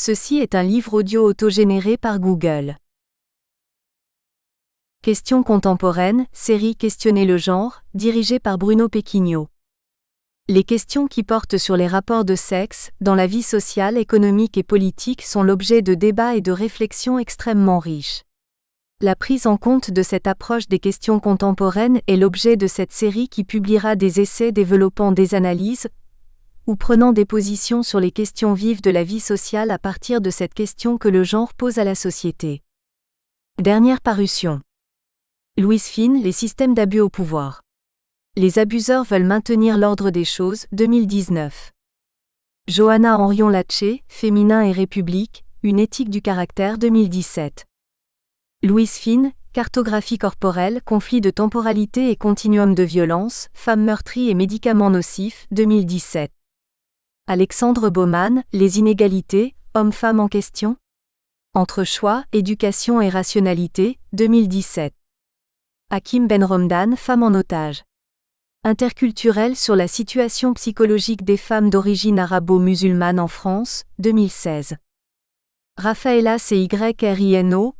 Ceci est un livre audio autogénéré par Google. Questions contemporaines, série Questionner le genre, dirigée par Bruno Pequignot. Les questions qui portent sur les rapports de sexe, dans la vie sociale, économique et politique sont l'objet de débats et de réflexions extrêmement riches. La prise en compte de cette approche des questions contemporaines est l'objet de cette série qui publiera des essais développant des analyses, ou prenant des positions sur les questions vives de la vie sociale à partir de cette question que le genre pose à la société. Dernière parution. Louise Fine, les systèmes d'abus au pouvoir. Les abuseurs veulent maintenir l'ordre des choses, 2019. Johanna Henrion-Latché, Féminin et République, une éthique du caractère, 2017. Louise Fine, Cartographie corporelle, conflit de temporalité et continuum de violence, femmes meurtries et médicaments nocifs, 2017. Alexandre Baumann, Les inégalités, hommes-femmes en question. Entre choix, éducation et rationalité, 2017. Hakim Benromdan, Femmes en otage. Interculturel sur la situation psychologique des femmes d'origine arabo-musulmane en France, 2016. Raphaëla Cyrino,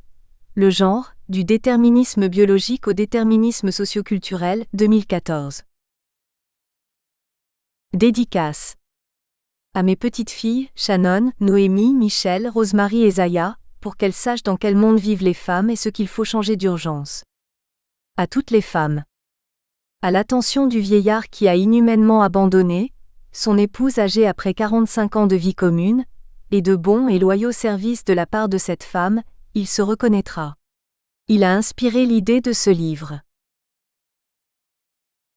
Le genre, du déterminisme biologique au déterminisme socioculturel, 2014. Dédicace. À mes petites filles, Shannon, Noémie, Michel, Rosemary et Zaya, pour qu'elles sachent dans quel monde vivent les femmes et ce qu'il faut changer d'urgence. À toutes les femmes. À l'attention du vieillard qui a inhumainement abandonné son épouse âgée après 45 ans de vie commune, et de bons et loyaux services de la part de cette femme, il se reconnaîtra. Il a inspiré l'idée de ce livre.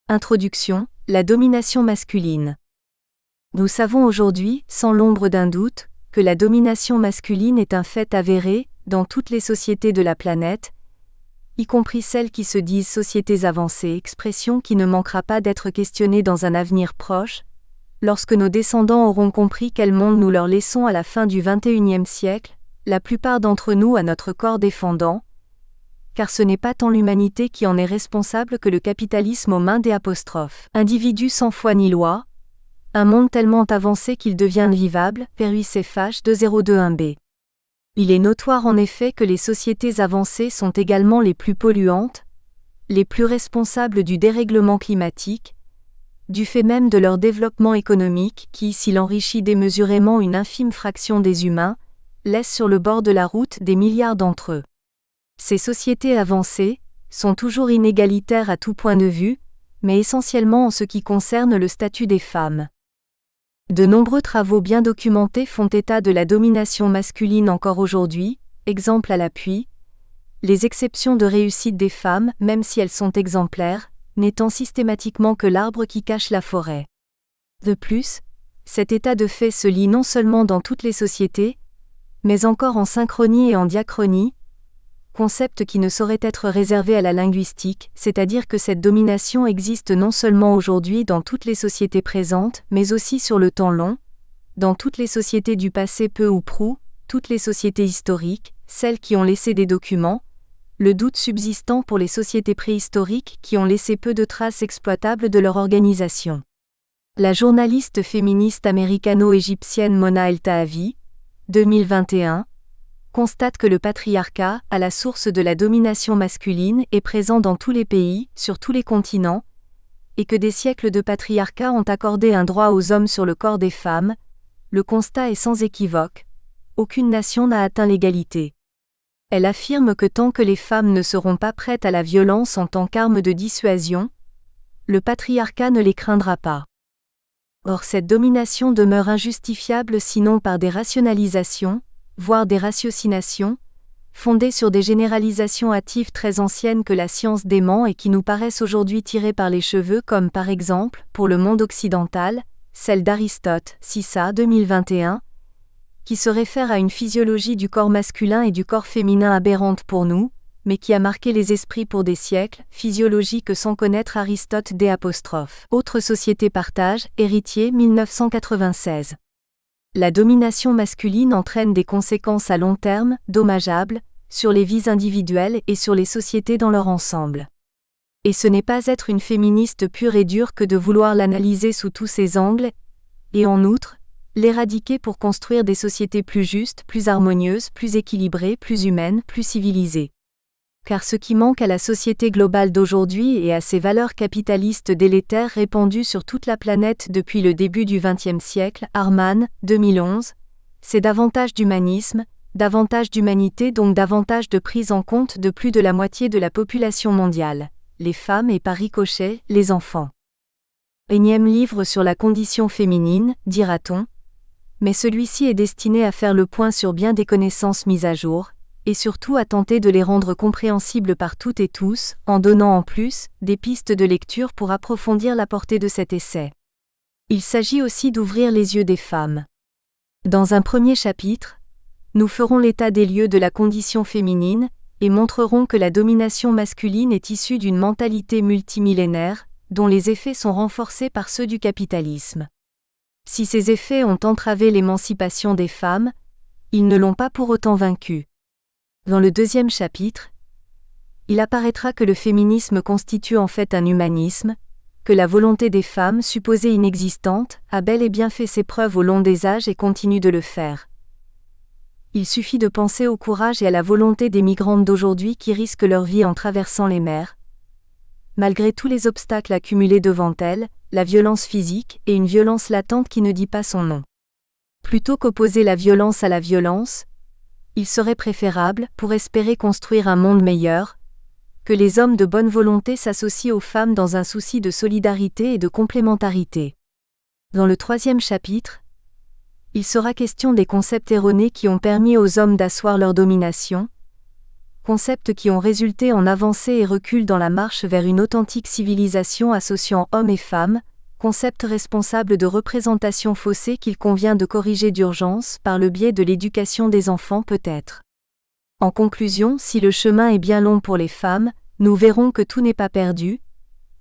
Introduction, la domination masculine. Nous savons aujourd'hui, sans l'ombre d'un doute, que la domination masculine est un fait avéré, dans toutes les sociétés de la planète, y compris celles qui se disent sociétés avancées, expression qui ne manquera pas d'être questionnée dans un avenir proche, lorsque nos descendants auront compris quel monde nous leur laissons à la fin du XXIe siècle, la plupart d'entre nous à notre corps défendant, car ce n'est pas tant l'humanité qui en est responsable que le capitalisme aux mains des apostrophes. Individus sans foi ni loi, un monde tellement avancé qu'il devient invivable, PERUICFH 2021b. Il est notoire en effet que les sociétés avancées sont également les plus polluantes, les plus responsables du dérèglement climatique, du fait même de leur développement économique qui, s'il enrichit démesurément une infime fraction des humains, laisse sur le bord de la route des milliards d'entre eux. Ces sociétés avancées sont toujours inégalitaires à tout point de vue, mais essentiellement en ce qui concerne le statut des femmes. De nombreux travaux bien documentés font état de la domination masculine encore aujourd'hui, exemple à l'appui, les exceptions de réussite des femmes, même si elles sont exemplaires, n'étant systématiquement que l'arbre qui cache la forêt. De plus, cet état de fait se lit non seulement dans toutes les sociétés, mais encore en synchronie et en diachronie, concept qui ne saurait être réservé à la linguistique, c'est-à-dire que cette domination existe non seulement aujourd'hui dans toutes les sociétés présentes, mais aussi sur le temps long, dans toutes les sociétés du passé peu ou prou, toutes les sociétés historiques, celles qui ont laissé des documents, le doute subsistant pour les sociétés préhistoriques qui ont laissé peu de traces exploitables de leur organisation. La journaliste féministe américano-égyptienne Mona El-Tahavi, 2021, constate que le patriarcat, à la source de la domination masculine, est présent dans tous les pays, sur tous les continents, et que des siècles de patriarcat ont accordé un droit aux hommes sur le corps des femmes. Le constat est sans équivoque. Aucune nation n'a atteint l'égalité. Elle affirme que tant que les femmes ne seront pas prêtes à la violence en tant qu'arme de dissuasion, le patriarcat ne les craindra pas. Or cette domination demeure injustifiable sinon par des rationalisations, voire des ratiocinations, fondées sur des généralisations hâtives très anciennes que la science dément et qui nous paraissent aujourd'hui tirées par les cheveux comme par exemple, pour le monde occidental, celle d'Aristote, Cissa 2021, qui se réfère à une physiologie du corps masculin et du corps féminin aberrante pour nous, mais qui a marqué les esprits pour des siècles, physiologie que sans connaître Aristote d'. Autre société partage, Héritier 1996. La domination masculine entraîne des conséquences à long terme, dommageables, sur les vies individuelles et sur les sociétés dans leur ensemble. Et ce n'est pas être une féministe pure et dure que de vouloir l'analyser sous tous ses angles, et en outre, l'éradiquer pour construire des sociétés plus justes, plus harmonieuses, plus équilibrées, plus humaines, plus civilisées. Car ce qui manque à la société globale d'aujourd'hui et à ces valeurs capitalistes délétères répandues sur toute la planète depuis le début du XXe siècle, Harman, 2011, c'est davantage d'humanisme, davantage d'humanité, donc davantage de prise en compte de plus de la moitié de la population mondiale, les femmes et par ricochet, les enfants. Énième livre sur la condition féminine, dira-t-on, mais celui-ci est destiné à faire le point sur bien des connaissances mises à jour, et surtout à tenter de les rendre compréhensibles par toutes et tous, en donnant en plus des pistes de lecture pour approfondir la portée de cet essai. Il s'agit aussi d'ouvrir les yeux des femmes. Dans un premier chapitre, nous ferons l'état des lieux de la condition féminine, et montrerons que la domination masculine est issue d'une mentalité multimillénaire, dont les effets sont renforcés par ceux du capitalisme. Si ces effets ont entravé l'émancipation des femmes, ils ne l'ont pas pour autant vaincue. Dans le deuxième chapitre, il apparaîtra que le féminisme constitue en fait un humanisme, que la volonté des femmes, supposée inexistante, a bel et bien fait ses preuves au long des âges et continue de le faire. Il suffit de penser au courage et à la volonté des migrantes d'aujourd'hui qui risquent leur vie en traversant les mers. Malgré tous les obstacles accumulés devant elles, la violence physique et une violence latente qui ne dit pas son nom. Plutôt qu'opposer la violence à la violence, il serait préférable, pour espérer construire un monde meilleur, que les hommes de bonne volonté s'associent aux femmes dans un souci de solidarité et de complémentarité. Dans le troisième chapitre, il sera question des concepts erronés qui ont permis aux hommes d'asseoir leur domination, concepts qui ont résulté en avancées et reculs dans la marche vers une authentique civilisation associant hommes et femmes, concepts responsables de représentations faussées qu'il convient de corriger d'urgence par le biais de l'éducation des enfants peut-être. En conclusion, si le chemin est bien long pour les femmes, nous verrons que tout n'est pas perdu,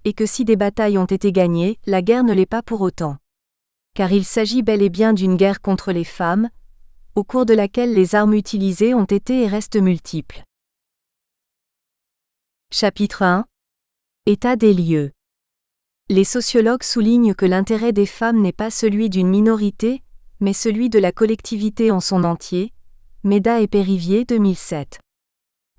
et que si des batailles ont été gagnées, la guerre ne l'est pas pour autant. Car il s'agit bel et bien d'une guerre contre les femmes, au cours de laquelle les armes utilisées ont été et restent multiples. Chapitre 1. État des lieux. Les sociologues soulignent que l'intérêt des femmes n'est pas celui d'une minorité, mais celui de la collectivité en son entier. Méda et Périvier 2007.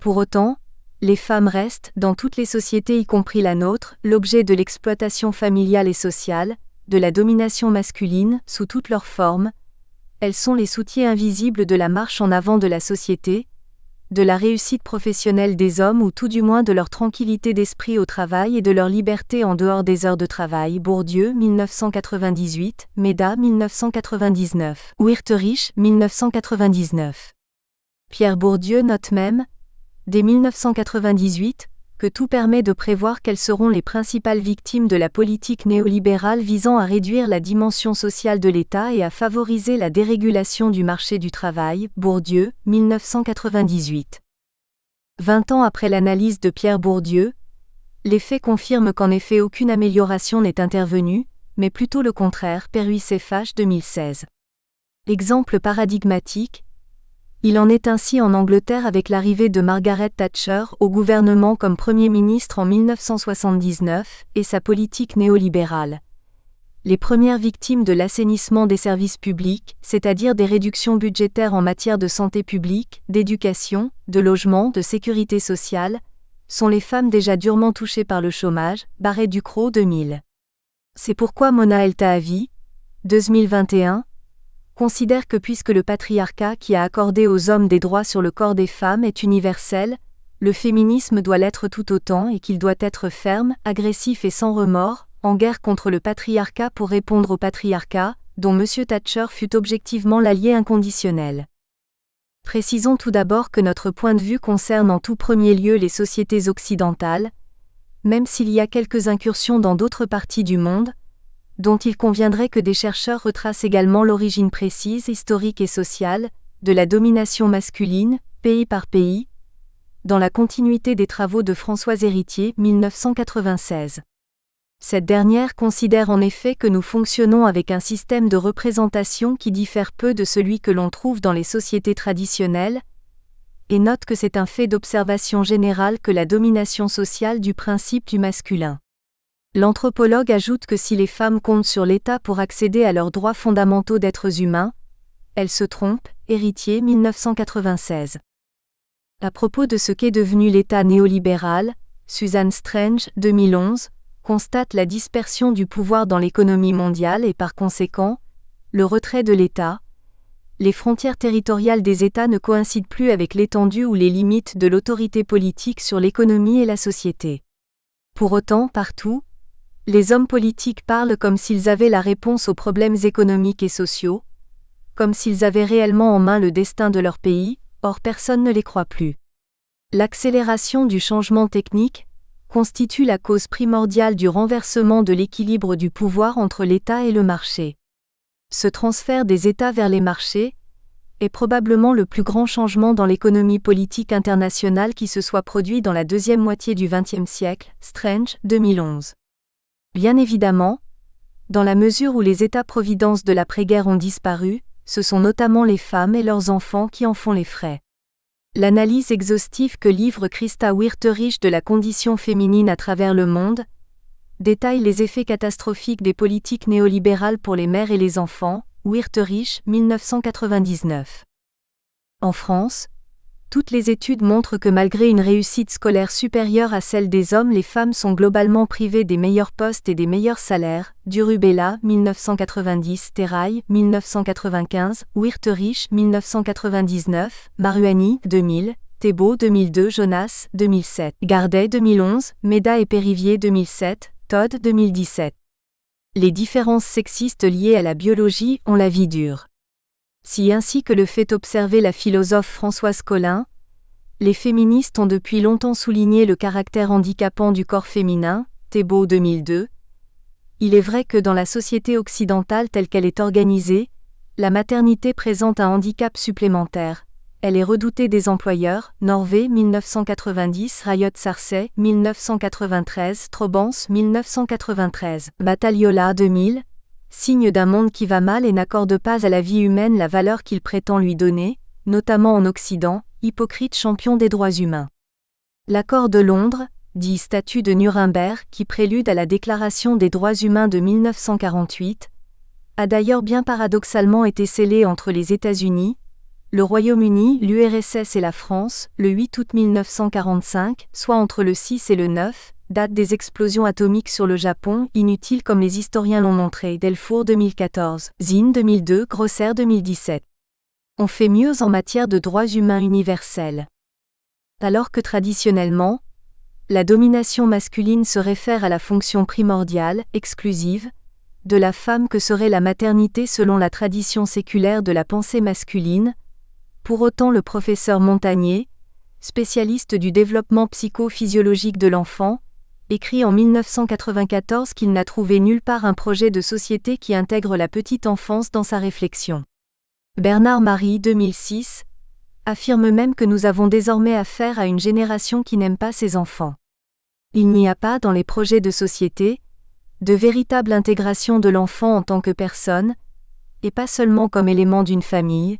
Pour autant, les femmes restent, dans toutes les sociétés y compris la nôtre, l'objet de l'exploitation familiale et sociale, de la domination masculine, sous toutes leurs formes. Elles sont les soutiens invisibles de la marche en avant de la société, de la réussite professionnelle des hommes ou tout du moins de leur tranquillité d'esprit au travail et de leur liberté en dehors des heures de travail. Bourdieu 1998, Méda 1999, Wirterich 1999. Pierre Bourdieu note même, dès 1998, que tout permet de prévoir quelles seront les principales victimes de la politique néolibérale visant à réduire la dimension sociale de l'État et à favoriser la dérégulation du marché du travail. Bourdieu, 1998. 20 ans après l'analyse de Pierre Bourdieu, les faits confirment qu'en effet aucune amélioration n'est intervenue, mais plutôt le contraire. Perry-Cephas 2016. Exemple paradigmatique, il en est ainsi en Angleterre avec l'arrivée de Margaret Thatcher au gouvernement comme Premier ministre en 1979 et sa politique néolibérale. Les premières victimes de l'assainissement des services publics, c'est-à-dire des réductions budgétaires en matière de santé publique, d'éducation, de logement, de sécurité sociale, sont les femmes déjà durement touchées par le chômage. Barré-Ducrot 2000. C'est pourquoi Mona El-Tahavi, 2021, considère que puisque le patriarcat qui a accordé aux hommes des droits sur le corps des femmes est universel, le féminisme doit l'être tout autant et qu'il doit être ferme, agressif et sans remords, en guerre contre le patriarcat pour répondre au patriarcat, dont M. Thatcher fut objectivement l'allié inconditionnel. Précisons tout d'abord que notre point de vue concerne en tout premier lieu les sociétés occidentales, même s'il y a quelques incursions dans d'autres parties du monde, dont il conviendrait que des chercheurs retracent également l'origine précise, historique et sociale, de la domination masculine, pays par pays, dans la continuité des travaux de Françoise Héritier, 1996. Cette dernière considère en effet que nous fonctionnons avec un système de représentation qui diffère peu de celui que l'on trouve dans les sociétés traditionnelles, et note que c'est un fait d'observation générale que la domination sociale du principe du masculin. L'anthropologue ajoute que si les femmes comptent sur l'État pour accéder à leurs droits fondamentaux d'êtres humains, elles se trompent, Héritier 1996. À propos de ce qu'est devenu l'État néolibéral, Susan Strange, 2011, constate la dispersion du pouvoir dans l'économie mondiale et par conséquent, le retrait de l'État. Les frontières territoriales des États ne coïncident plus avec l'étendue ou les limites de l'autorité politique sur l'économie et la société. Pour autant, partout, les hommes politiques parlent comme s'ils avaient la réponse aux problèmes économiques et sociaux, comme s'ils avaient réellement en main le destin de leur pays, or personne ne les croit plus. L'accélération du changement technique constitue la cause primordiale du renversement de l'équilibre du pouvoir entre l'État et le marché. Ce transfert des États vers les marchés est probablement le plus grand changement dans l'économie politique internationale qui se soit produit dans la deuxième moitié du XXe siècle, Strange, 2011. Bien évidemment, dans la mesure où les États-providence de l'après-guerre ont disparu, ce sont notamment les femmes et leurs enfants qui en font les frais. L'analyse exhaustive que livre Christa Wierterich de la condition féminine à travers le monde détaille les effets catastrophiques des politiques néolibérales pour les mères et les enfants, Wierterich, 1999. En France, toutes les études montrent que malgré une réussite scolaire supérieure à celle des hommes, les femmes sont globalement privées des meilleurs postes et des meilleurs salaires, Durubella, 1990, Terrail, 1995, Wierterich, 1999, Maruani, 2000, Thébault, 2002, Jonas, 2007, Gardet, 2011, Méda et Périvier, 2007, Todd, 2017. Les différences sexistes liées à la biologie ont la vie dure. Si ainsi que le fait observer la philosophe Françoise Collin, les féministes ont depuis longtemps souligné le caractère handicapant du corps féminin, Thébault 2002, il est vrai que dans la société occidentale telle qu'elle est organisée, la maternité présente un handicap supplémentaire. Elle est redoutée des employeurs, Norvé 1990, Rayot-Sarcey 1993, Trobans 1993, Battagliola 2000, signe d'un monde qui va mal et n'accorde pas à la vie humaine la valeur qu'il prétend lui donner, notamment en Occident, hypocrite champion des droits humains. L'accord de Londres, dit statut de Nuremberg qui prélude à la Déclaration des droits humains de 1948, a d'ailleurs bien paradoxalement été scellé entre les États-Unis, le Royaume-Uni, l'URSS et la France, le 8 août 1945, soit entre le 6 et le 9, date des explosions atomiques sur le Japon, inutile comme les historiens l'ont montré, Delfour 2014, Zinn 2002, Grosser 2017. On fait mieux en matière de droits humains universels. Alors que traditionnellement, la domination masculine se réfère à la fonction primordiale, exclusive, de la femme que serait la maternité selon la tradition séculaire de la pensée masculine, pour autant le professeur Montagnier, spécialiste du développement psychophysiologique de l'enfant, écrit en 1994 qu'il n'a trouvé nulle part un projet de société qui intègre la petite enfance dans sa réflexion. Bernard Marie 2006 affirme même que nous avons désormais affaire à une génération qui n'aime pas ses enfants. Il n'y a pas dans les projets de société de véritable intégration de l'enfant en tant que personne, et pas seulement comme élément d'une famille,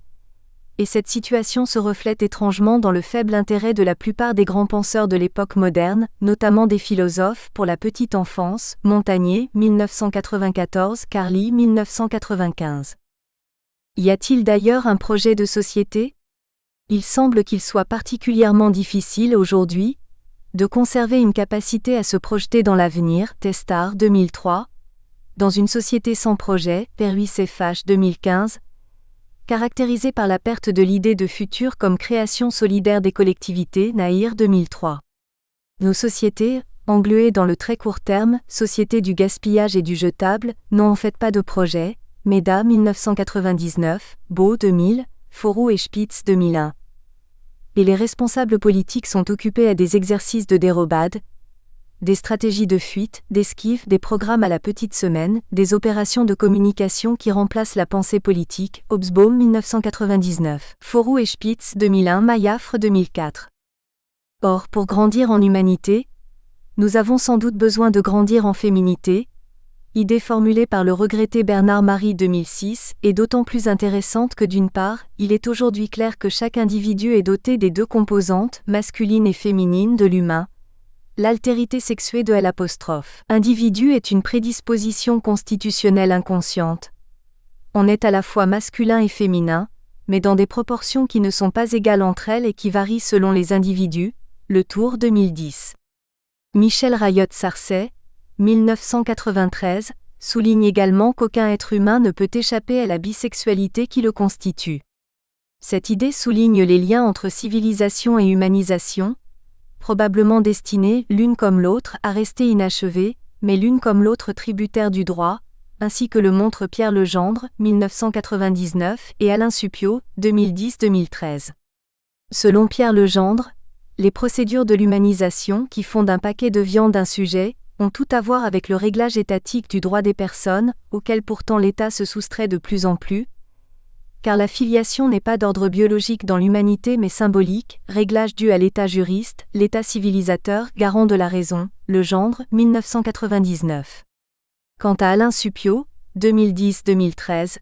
et cette situation se reflète étrangement dans le faible intérêt de la plupart des grands penseurs de l'époque moderne, notamment des philosophes, pour la petite enfance, Montagnier, 1994, Carly, 1995. Y a-t-il d'ailleurs un projet de société ? Il semble qu'il soit particulièrement difficile aujourd'hui de conserver une capacité à se projeter dans l'avenir, Testard, 2003, dans une société sans projet, Perruis-Cefache, 2015, caractérisée par la perte de l'idée de futur comme création solidaire des collectivités, Nahir 2003. Nos sociétés, engluées dans le très court terme, société du gaspillage et du jetable, n'ont en fait pas de projet, Méda 1999, Beau 2000, Fauroux et Spitz 2001. Et les responsables politiques sont occupés à des exercices de dérobade, des stratégies de fuite, d'esquive, des programmes à la petite semaine, des opérations de communication qui remplacent la pensée politique, Hobsbawm 1999, Fauroux et Spitz 2001, Mayafre 2004. Or, pour grandir en humanité, nous avons sans doute besoin de grandir en féminité, idée formulée par le regretté Bernard Marie 2006, est d'autant plus intéressante que d'une part, il est aujourd'hui clair que chaque individu est doté des deux composantes, masculine et féminine, de l'humain, l'altérité sexuée de L'. Individu est une prédisposition constitutionnelle inconsciente. On est à la fois masculin et féminin, mais dans des proportions qui ne sont pas égales entre elles et qui varient selon les individus. Le Tour 2010. Michel Rayotte-Sarcey, 1993, souligne également qu'aucun être humain ne peut échapper à la bisexualité qui le constitue. Cette idée souligne les liens entre civilisation et humanisation, probablement destinés, l'une comme l'autre, à rester inachevées, mais l'une comme l'autre tributaires du droit, ainsi que le montre Pierre Legendre, 1999, et Alain Supiot, 2010-2013. Selon Pierre Legendre, les procédures de l'humanisation qui font d'un paquet de viande un sujet, ont tout à voir avec le réglage étatique du droit des personnes, auquel pourtant l'État se soustrait de plus en plus, car la filiation n'est pas d'ordre biologique dans l'humanité mais symbolique, réglage dû à l'État juriste, l'État civilisateur, garant de la raison, Legendre, 1999. Quant à Alain Supiot, 2010-2013,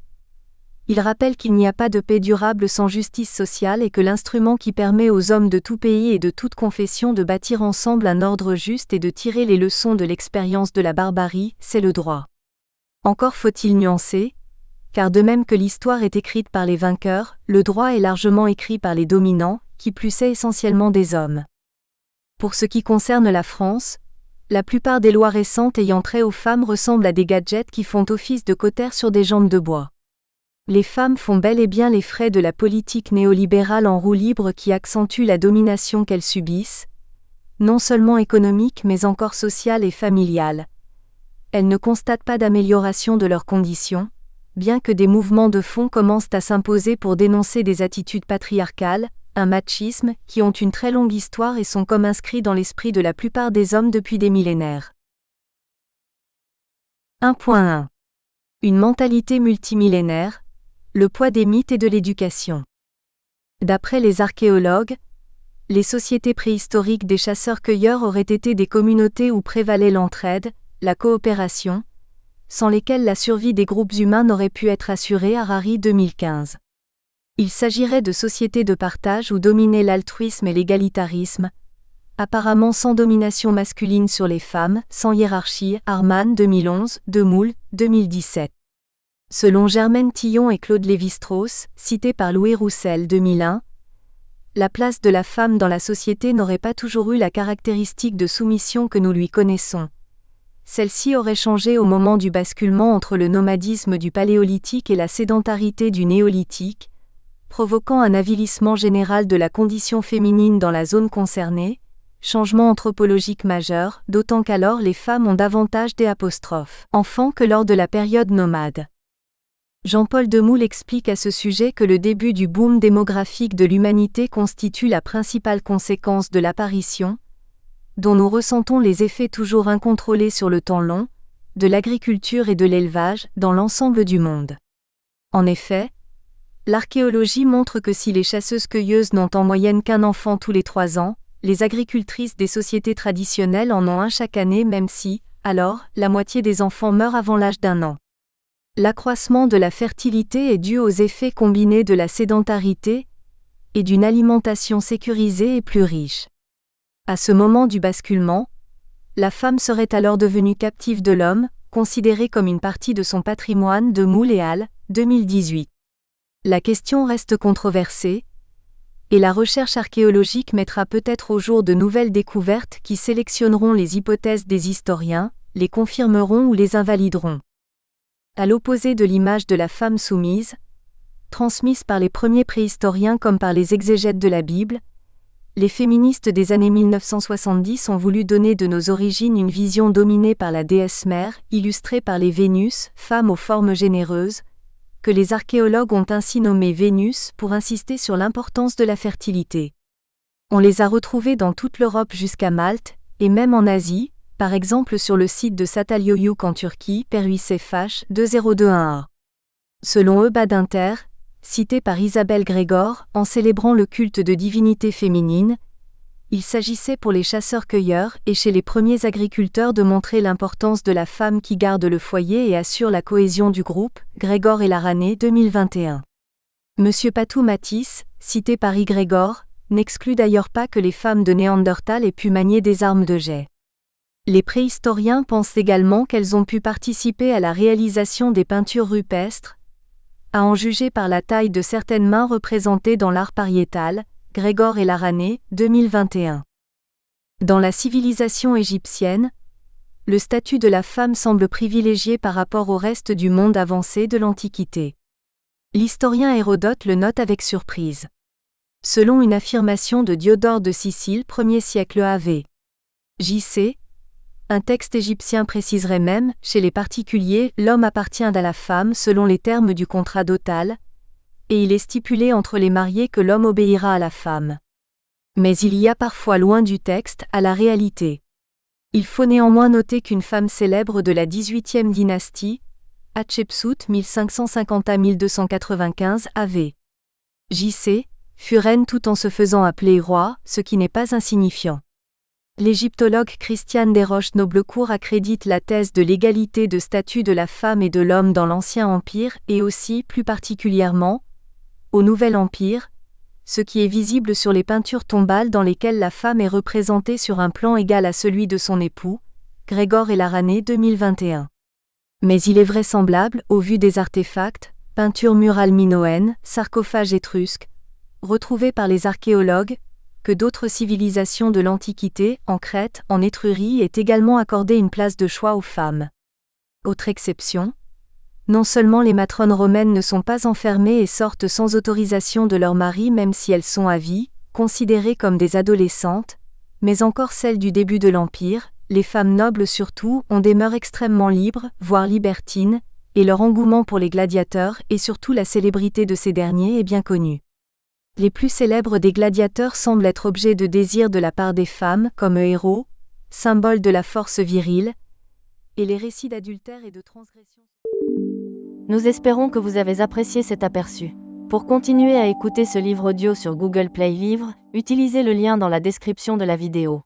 il rappelle qu'il n'y a pas de paix durable sans justice sociale et que l'instrument qui permet aux hommes de tout pays et de toute confession de bâtir ensemble un ordre juste et de tirer les leçons de l'expérience de la barbarie, c'est le droit. Encore faut-il nuancer, car de même que l'histoire est écrite par les vainqueurs, le droit est largement écrit par les dominants, qui plus est essentiellement des hommes. Pour ce qui concerne la France, la plupart des lois récentes ayant trait aux femmes ressemblent à des gadgets qui font office de cautères sur des jambes de bois. Les femmes font bel et bien les frais de la politique néolibérale en roue libre qui accentue la domination qu'elles subissent, non seulement économique mais encore sociale et familiale. Elles ne constatent pas d'amélioration de leurs conditions, bien que des mouvements de fond commencent à s'imposer pour dénoncer des attitudes patriarcales, un machisme, qui ont une très longue histoire et sont comme inscrits dans l'esprit de la plupart des hommes depuis des millénaires. 1.1. Une mentalité multimillénaire. Le poids des mythes et de l'éducation. D'après les archéologues, les sociétés préhistoriques des chasseurs-cueilleurs auraient été des communautés où prévalait l'entraide, la coopération, sans lesquelles la survie des groupes humains n'aurait pu être assurée. Harari 2015. Il s'agirait de sociétés de partage où dominaient l'altruisme et l'égalitarisme, apparemment sans domination masculine sur les femmes, sans hiérarchie. Harman 2011, Demoule, 2017. Selon Germaine Tillon et Claude Lévi-Strauss, cités par Louis Roussel 2001, la place de la femme dans la société n'aurait pas toujours eu la caractéristique de soumission que nous lui connaissons. Celle-ci aurait changé au moment du basculement entre le nomadisme du paléolithique et la sédentarité du néolithique, provoquant un avilissement général de la condition féminine dans la zone concernée, changement anthropologique majeur, d'autant qu'alors les femmes ont davantage des enfants que lors de la période nomade. Jean-Paul Demoule explique à ce sujet que le début du boom démographique de l'humanité constitue la principale conséquence de l'apparition, dont nous ressentons les effets toujours incontrôlés sur le temps long, de l'agriculture et de l'élevage dans l'ensemble du monde. En effet, l'archéologie montre que si les chasseuses-cueilleuses n'ont en moyenne qu'un enfant tous les 3 ans, les agricultrices des sociétés traditionnelles en ont un chaque année même si, alors, la moitié des enfants meurent avant l'âge d'1 an. L'accroissement de la fertilité est dû aux effets combinés de la sédentarité et d'une alimentation sécurisée et plus riche. À ce moment du basculement, la femme serait alors devenue captive de l'homme, considérée comme une partie de son patrimoine. Demoule et al. 2018. La question reste controversée, et la recherche archéologique mettra peut-être au jour de nouvelles découvertes qui sélectionneront les hypothèses des historiens, les confirmeront ou les invalideront. À l'opposé de l'image de la femme soumise, transmise par les premiers préhistoriens comme par les exégètes de la Bible, les féministes des années 1970 ont voulu donner de nos origines une vision dominée par la déesse mère, illustrée par les Vénus, femmes aux formes généreuses, que les archéologues ont ainsi nommées Vénus pour insister sur l'importance de la fertilité. On les a retrouvées dans toute l'Europe jusqu'à Malte, et même en Asie, par exemple sur le site de Satalyoyuk en Turquie, Perhuis-FH 2021a. Selon Badinter, cité par Isabelle Grégor, en célébrant le culte de divinité féminine, il s'agissait pour les chasseurs-cueilleurs et chez les premiers agriculteurs de montrer l'importance de la femme qui garde le foyer et assure la cohésion du groupe. Grégor et Larané 2021. Monsieur Patou Matisse, cité par Y. Grégor, n'exclut d'ailleurs pas que les femmes de Néandertal aient pu manier des armes de jet. Les préhistoriens pensent également qu'elles ont pu participer à la réalisation des peintures rupestres, à en juger par la taille de certaines mains représentées dans l'art pariétal, Gregor et Larané, 2021. Dans la civilisation égyptienne, le statut de la femme semble privilégié par rapport au reste du monde avancé de l'Antiquité. L'historien Hérodote le note avec surprise. Selon une affirmation de Diodore de Sicile, 1er siècle av. J.C., un texte égyptien préciserait même, chez les particuliers, l'homme appartient à la femme selon les termes du contrat dotal, et il est stipulé entre les mariés que l'homme obéira à la femme. Mais il y a parfois loin du texte à la réalité. Il faut néanmoins noter qu'une femme célèbre de la 18e dynastie, Hatshepsut 1550 à 1295 av. J.C., fut reine tout en se faisant appeler roi, ce qui n'est pas insignifiant. L'égyptologue Christiane Desroches-Noblecourt accrédite la thèse de l'égalité de statut de la femme et de l'homme dans l'Ancien Empire et aussi, plus particulièrement, au Nouvel Empire, ce qui est visible sur les peintures tombales dans lesquelles la femme est représentée sur un plan égal à celui de son époux, Gregor et Larané 2021. Mais il est vraisemblable, au vu des artefacts, peintures murales minoennes, sarcophages étrusques, retrouvés par les archéologues, que d'autres civilisations de l'Antiquité, en Crète, en Étrurie, aient également accordé une place de choix aux femmes. Autre exception, non seulement les matrones romaines ne sont pas enfermées et sortent sans autorisation de leur mari même si elles sont à vie, considérées comme des adolescentes, mais encore celles du début de l'Empire, les femmes nobles surtout, ont des mœurs extrêmement libres, voire libertines, et leur engouement pour les gladiateurs et surtout la célébrité de ces derniers est bien connue. Les plus célèbres des gladiateurs semblent être objets de désir de la part des femmes comme héros, symboles de la force virile, et les récits d'adultère et de transgression. Nous espérons que vous avez apprécié cet aperçu. Pour continuer à écouter ce livre audio sur Google Play Livres, utilisez le lien dans la description de la vidéo.